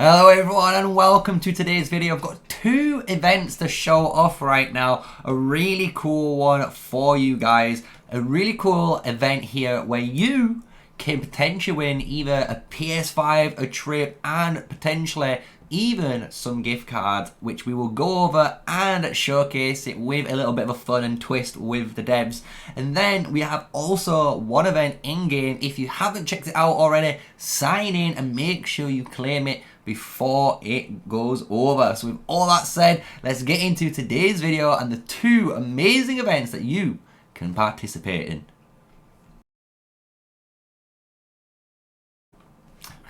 Hello everyone and welcome to today's video. I've got two events to show off right now. A really cool one for you guys. A really cool event here where you can potentially win either a PS5, a trip, and potentially even some gift cards, which we will go over and showcase it with a little bit of a fun and twist with the devs. And then we have also one event in game. If you haven't checked it out already, sign in and make sure you claim it before it goes over. So with all that said, let's get into today's video and the two amazing events that you can participate in.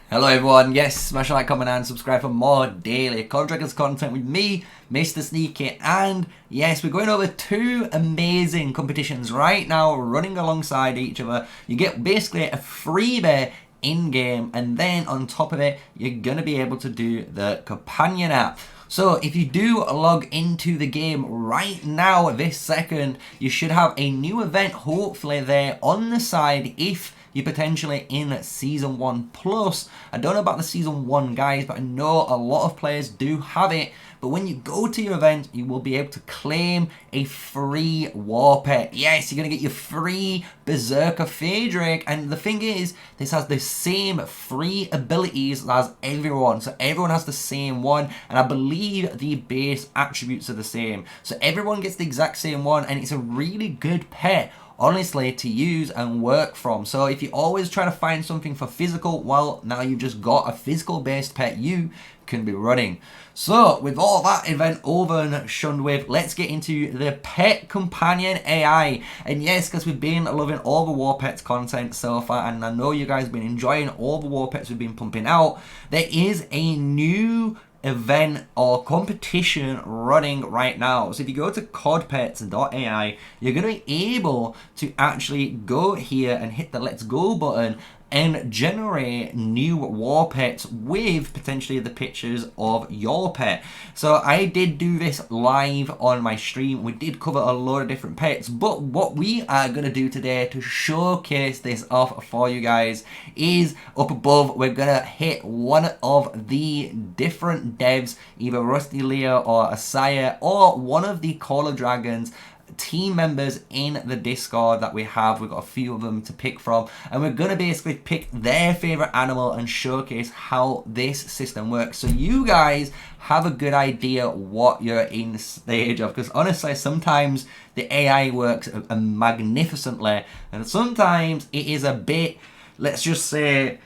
Hello everyone, yes, smash a like, comment and subscribe for more daily Call of Dragons content with me, MrSneakyy, and yes, we're going over two amazing competitions right now, running alongside each other. You get basically a freebie in-game, and then on top of it, you're going to be able to do the CompAInion app. So if you do log into the game right now, this second, you should have a new event hopefully there on the side if you're potentially in Season 1 Plus. I don't know about the Season 1 guys, but I know a lot of players do have it. But when you go to your event, you will be able to claim a free Warpet. Yes, you're going to get your free Berserker Phaedrake. And the thing is, this has the same free abilities as everyone. So everyone has the same one. And I believe the base attributes are the same. So everyone gets the exact same one. And it's a really good pet, honestly, to use and work from. So if you always try to find something for physical, well, now you've just got a physical based pet you can be running. So with all that event over and shunned with, let's get into the pet companion AI. And yes, because we've been loving all the Warpets content so far, and I know you guys have been enjoying all the Warpets we've been pumping out, there is a new event or competition running right now. So if you go to CompAInion.ai, you're going to be able to actually go here and hit the let's go button and generate new Warpets with potentially the pictures of your pet. So I did do this live on my stream. We did cover a lot of different pets, but what we are going to do today to showcase this off for you guys is up above, we're going to hit one of the different devs, either Rusty Leo or Asaya, or one of the Call of Dragons team members in the Discord that we have. We've got a few of them to pick from, and we're going to basically pick their favorite animal and showcase how this system works, so you guys have a good idea what you're in stage of, because honestly sometimes the AI works magnificently and sometimes it is a bit, let's just say,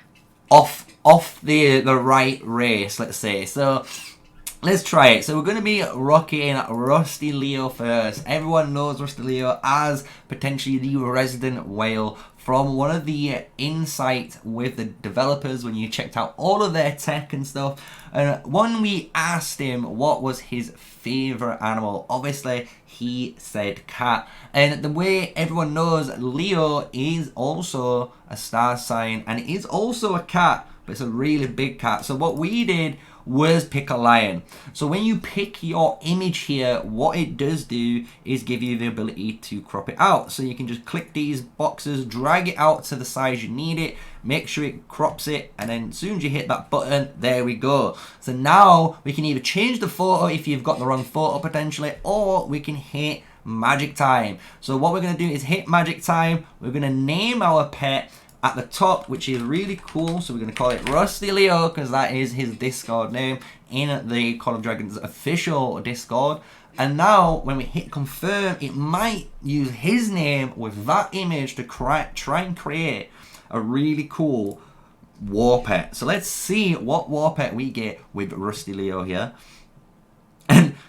off the right race, let's say. So let's try it. So we're going to be rocking Rusty Leo first. Everyone knows Rusty Leo as potentially the resident whale from one of the insights with the developers when you checked out all of their tech and stuff. And when we asked him what was his favorite animal, obviously he said cat. And the way everyone knows, Leo is also a star sign and is also a cat, but it's a really big cat. So what we did was pick a lion. So when you pick your image here, what it does do is give you the ability to crop it out. So you can just click these boxes, drag it out to the size you need it, make sure it crops it, and then as soon as you hit that button, there we go. So now we can either change the photo if you've got the wrong photo potentially, or we can hit magic time. So what we're going to do is hit magic time. We're going to name our pet at the top, which is really cool. So we're going to call it Rusty Leo because that is his Discord name in the Call of Dragons official Discord. And now when we hit confirm, it might use his name with that image to try and create a really cool Warpet. So let's see what Warpet we get with Rusty Leo here.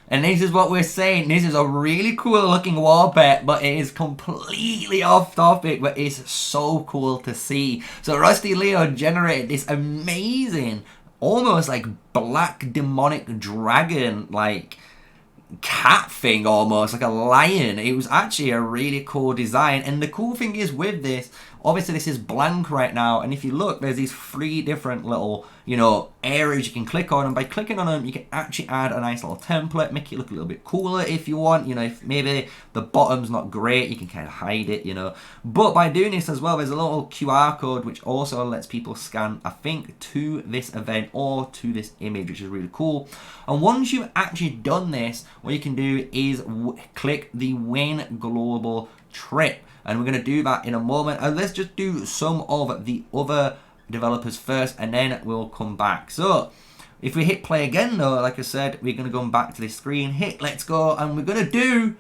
And this is what we're saying. This is a really cool looking Warpet, but it is completely off topic, but it's so cool to see. So Rusty Leo generated this amazing, almost like black demonic dragon, like cat thing, almost like a lion. It was actually a really cool design. And the cool thing is with this, obviously this is blank right now, and if you look, there's these three different little you know, areas you can click on, and by clicking on them you can actually add a nice little template, make it look a little bit cooler if you want. You know, if maybe the bottom's not great, you can kind of hide it, you know. But by doing this as well, there's a little QR code which also lets people scan, I think, to this event or to this image, which is really cool. And once you've actually done this, what you can do is click the win global trip, and we're going to do that in a moment. And let's just do some of the other developers first, and then we'll come back. So if we hit play again though, like I said, we're going to go back to this screen, hit let's go, and we're going to do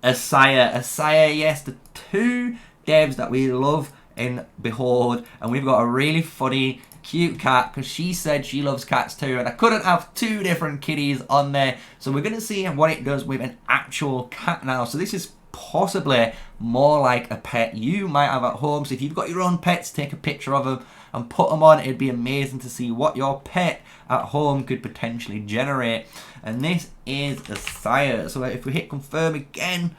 MrSneakyy, yes, the two devs that we love and behold. And we've got a really funny cute cat because she said she loves cats too, and I couldn't have two different kitties on there. So we're going to see what it does with an actual cat now. So this is possibly more like a pet you might have at home. So if you've got your own pets, take a picture of them and put them on. It'd be amazing to see what your pet at home could potentially generate. And this is MrSneakyy. So if we hit confirm again,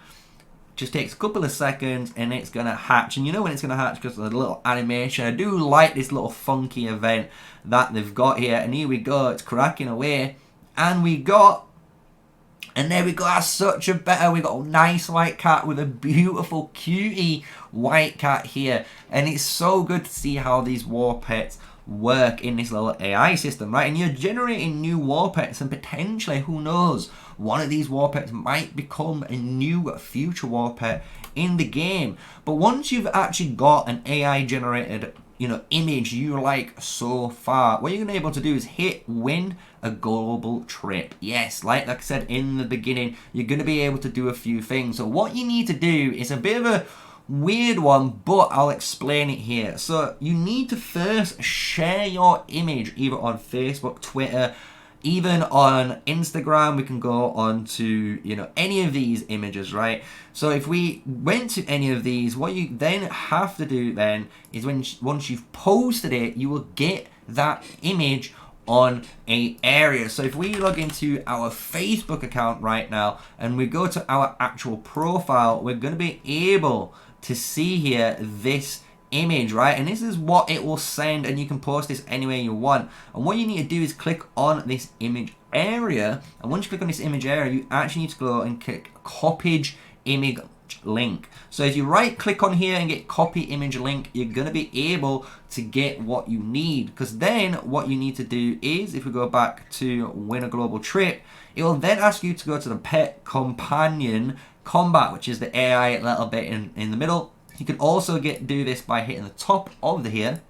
just takes a couple of seconds and it's gonna hatch. And you know when it's gonna hatch because of the little animation. I do like this little funky event that they've got here. And here we go, it's cracking away, and we got, and there we go, that's such a better, we got a nice white cat with a beautiful cutie white cat here. And it's so good to see how these war pets work in this little AI system, right? And you're generating new war pets, and potentially, who knows, one of these war pets might become a new future war pet in the game. But once you've actually got an AI generated, you know, image you like so far, what you're gonna be able to do is hit win a global trip. Yes, like I said in the beginning, you're gonna be able to do a few things. So what you need to do is a bit of a weird one, but I'll explain it here. So you need to first share your image either on Facebook, Twitter, even on Instagram. We can go on to, you know, any of these images, right? So if we went to any of these, what you then have to do then is once you've posted it, you will get that image on a area. So if we log into our Facebook account right now and we go to our actual profile, we're going to be able to see here this image, right? And this is what it will send, and you can post this anywhere you want. And what you need to do is click on this image area, and once you click on this image area, you actually need to go and click copy image link. So if you right click on here and get copy image link, you're going to be able to get what you need, because then what you need to do is, if we go back to win a global trip, it will then ask you to go to the pet companion combat, which is the AI little bit in the middle. You can also do this by hitting the top of the here,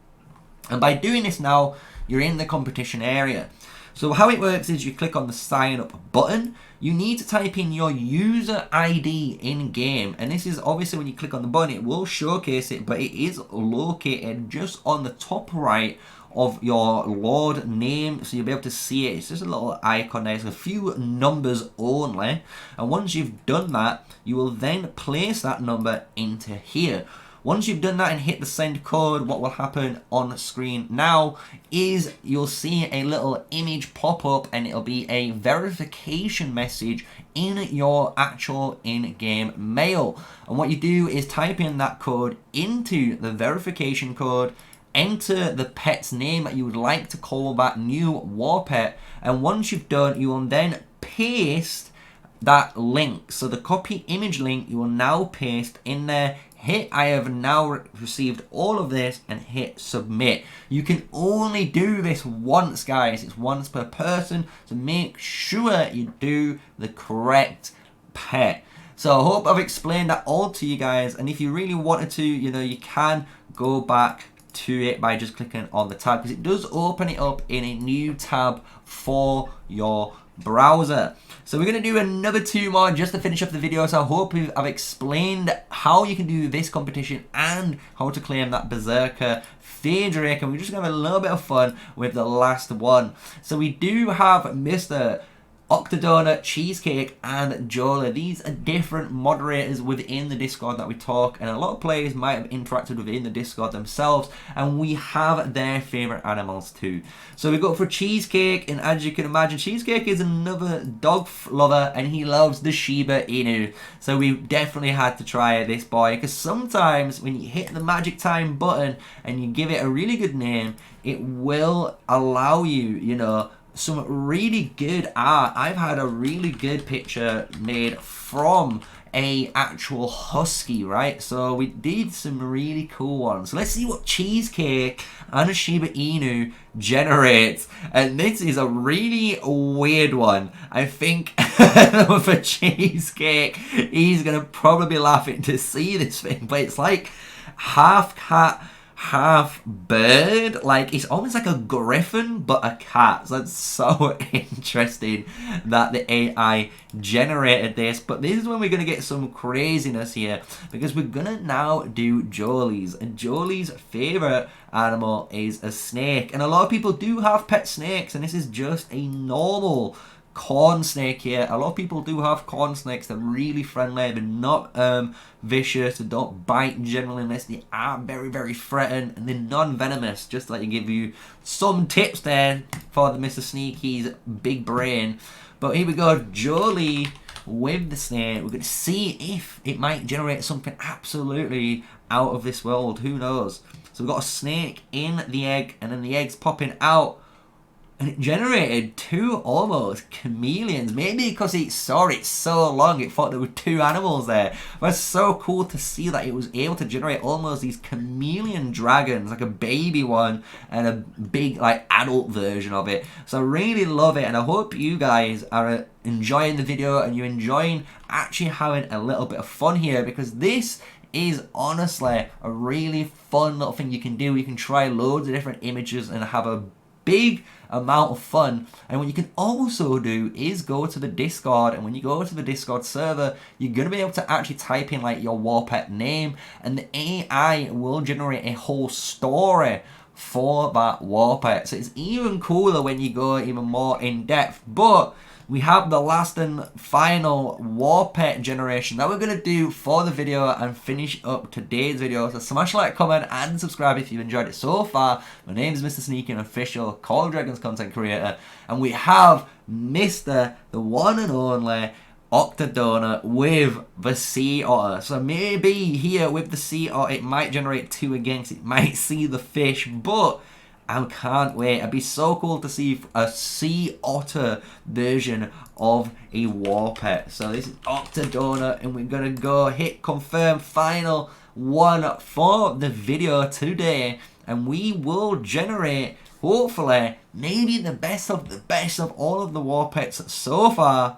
and by doing this now you're in the competition area. So how it works is you click on the sign up button. You need to type in your user ID in game, and this is obviously when you click on the button it will showcase it, but it is located just on the top right of your Lord name, so you'll be able to see it. It's just a little icon there. It's a few numbers only, and once you've done that, you will then place that number into here. Once you've done that and hit the send code, what will happen on screen now is you'll see a little image pop up, and it'll be a verification message in your actual in-game mail. And what you do is type in that code into the verification code, enter the pet's name that you would like to call that new war pet, and once you've done, you will then paste that link. So the copy image link you will now paste in there. Hit I have now received all of this, and hit submit. You can only do this once, guys. It's once per person, so make sure you do the correct pet. So I hope I've explained that all to you guys, and if you really wanted to, you know, you can go back to it by just clicking on the tab, because it does open it up in a new tab for your browser. So we're going to do another two more just to finish up the video. So I hope I've explained how you can do this competition and how to claim that Berserker Phaedric, and we're just going to have a little bit of fun with the last one. So we do have Mr. Octodonut, Cheesecake, and Jola. These are different moderators within the Discord that we talk, and a lot of players might have interacted within the Discord themselves, and we have their favorite animals too. So we go for Cheesecake, and as you can imagine, Cheesecake is another dog lover, and he loves the Shiba Inu. So we definitely had to try this boy, because sometimes when you hit the magic time button and you give it a really good name, it will allow you, you know, some really good art. I've had a really good picture made from a actual husky, right? So we did some really cool ones. So let's see what Cheesecake and Shiba Inu generates. And this is a really weird one. I think for Cheesecake, he's gonna probably be laughing to see this thing, but it's like half cat, half bird. Like, it's almost like a griffin but a cat. So it's so interesting that the AI generated this. But this is when we're gonna get some craziness here, because we're gonna now do Jolie's, and Jolie's favorite animal is a snake, and a lot of people do have pet snakes, and this is just a normal corn snake here. A lot of people do have corn snakes. They're really friendly. They're not vicious. They don't bite generally unless they are very, very threatened, and they're non-venomous. Just to let you give you some tips there for the MrSneakyy's big brain. But here we go, Jolie with the snake. We're going to see if it might generate something absolutely out of this world. Who knows? So we've got a snake in the egg, and then the egg's popping out. And it generated two almost chameleons. Maybe because it saw it so long, it thought there were two animals there. But it's so cool to see that it was able to generate almost these chameleon dragons, like a baby one and a big, like, adult version of it. So I really love it, and I hope you guys are enjoying the video and you're enjoying actually having a little bit of fun here, because this is honestly a really fun little thing you can do. You can try loads of different images and have a big amount of fun. And what you can also do is go to the Discord, and when you go to the Discord server, you're going to be able to actually type in like your Warpet name, and the AI will generate a whole story for that Warpet. So it's even cooler when you go even more in depth. But we have the last and final Warpet generation that we're going to do for the video and finish up today's video. So smash like, comment, and subscribe if you've enjoyed it so far. My name is MrSneakyy, an official Call of Dragons content creator. And we have Mr. the one and only Octodonut with the Sea Otter. So maybe here with the Sea Otter, it might generate two again, 'cause it might see the fish, but I can't wait. It'd be so cool to see a sea otter version of a Warpet. So this is Octodonut, and we're gonna go hit confirm, final one for the video today, and we will generate, hopefully, maybe the best of all of the Warpets so far.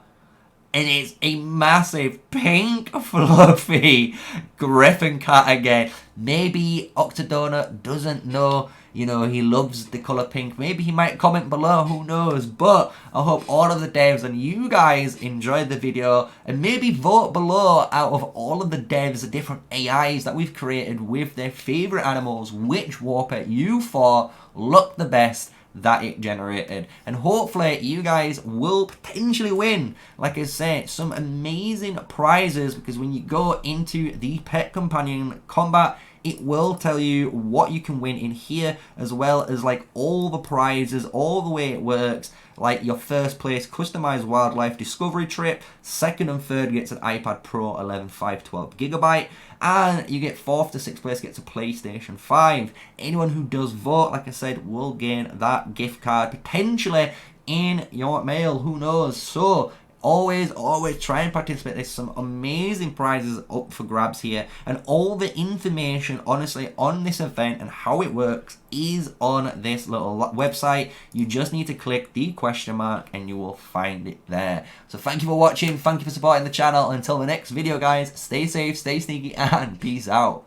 And it's a massive pink fluffy griffin cat again. Maybe Octodonut doesn't know, you know, he loves the colour pink. Maybe he might comment below, who knows. But I hope all of the devs and you guys enjoyed the video, and maybe vote below out of all of the devs, the different AIs that we've created with their favourite animals, which Warpet you thought looked the best that it generated. And hopefully you guys will potentially win, like I said, some amazing prizes, because when you go into the Pet Companion Combat, it will tell you what you can win in here, as well as like all the prizes, all the way it works. Like your first place customized wildlife discovery trip, second and third gets an iPad Pro 11 512GB, and you get fourth to sixth place gets a PlayStation 5. Anyone who does vote, like I said, will gain that gift card potentially in your mail, who knows. So always try and participate. There's some amazing prizes up for grabs here, and all the information honestly on this event and how it works is on this little website. You just need to click the question mark and you will find it there. So thank you for watching, thank you for supporting the channel. Until the next video guys, stay safe, stay sneaky, and peace out.